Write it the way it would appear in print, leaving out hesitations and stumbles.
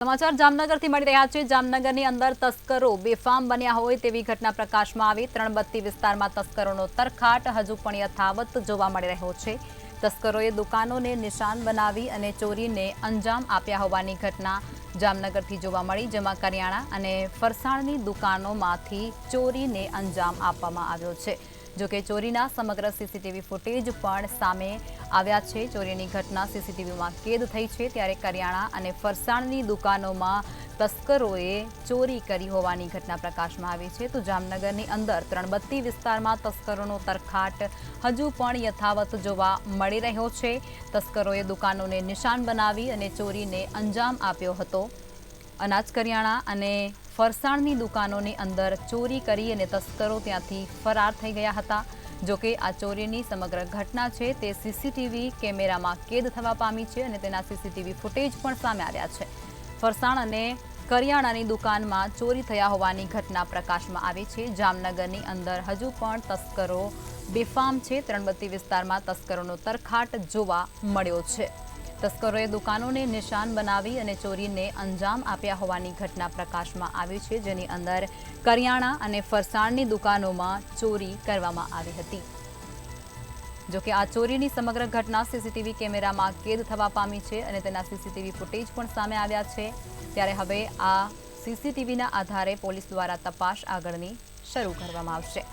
સમાચાર જામનગરથી મળી રહ્યા છે। જામનગરની અંદર તસ્કરો બેફામ બન્યા હોય તેવી ઘટના પ્રકાશમાં આવી। ત્રણબત્તી વિસ્તારમાં તસ્કરોનો તરખાટ હજુ પણ યથાવત જોવા મળી રહ્યો છે। તસ્કરોએ દુકાનોને નિશાન બનાવી અને ચોરીને અંજામ આપ્યા હોવાની ઘટના જામનગરથી જોવા મળી, જેમાં કરિયાણા અને ફરસાણની દુકાનોમાંથી ચોરીને અંજામ આપવામાં આવ્યો છે। જો કે ચોરીના સમગ્ર સીસીટીવી ફૂટેજ પણ સામે આવ્યા છે। ચોરીની ઘટના સીસીટીવીમાં કેદ થઈ છે, ત્યારે કરિયાણા અને ફરસાણની દુકાનોમાં તસ્કરોએ ચોરી કરી હોવાની ઘટના પ્રકાશમાં આવી છે। તો જામનગરની અંદર ત્રણબત્તી વિસ્તારમાં તસ્કરોનો તરખાટ હજુ પણ યથાવત જોવા મળી રહ્યો છે। તસ્કરોએ દુકાનોને નિશાન બનાવી અને ચોરીને અંજામ આપ્યો હતો। અનાજ કરિયાણા અને ફરસાણની દુકાનોની અંદર ચોરી કરી અને તસ્કરો ત્યાંથી ફરાર થઈ ગયા હતા। જો કે આ ચોરીની સમગ્ર ઘટના છે તે સીસીટીવી કેમેરામાં કેદ થવા પામી છે અને તેના સીસીટીવી ફૂટેજ પણ સામે આવ્યા છે। ફરસાણ અને કરિયાણાની દુકાનમાં ચોરી થયા હોવાની ઘટના પ્રકાશમાં આવી છે। જામનગરની અંદર હજુ પણ તસ્કરો બેફામ છે। ત્રણબત્તી વિસ્તારમાં તસ્કરોનો તરખાટ જોવા મળ્યો છે। તસ્કરોએ દુકાનોને નિશાન બનાવી અને ચોરીને અંજામ આપ્યા હોવાની ઘટના પ્રકાશમાં આવી છે, જેની અંદર કરિયાણા અને ફરસાણની દુકાનોમાં ચોરી કરવામાં આવી હતી। જો કે આ ચોરીની સમગ્ર ઘટના સીસીટીવી કેમેરામાં કેદ થવા પામી છે અને તેના સીસીટીવી ફૂટેજ પણ સામે આવ્યા છે। ત્યારે હવે આ સીસીટીવીના આધારે પોલીસ દ્વારા તપાસ આગળની શરૂ કરવામાં આવશે।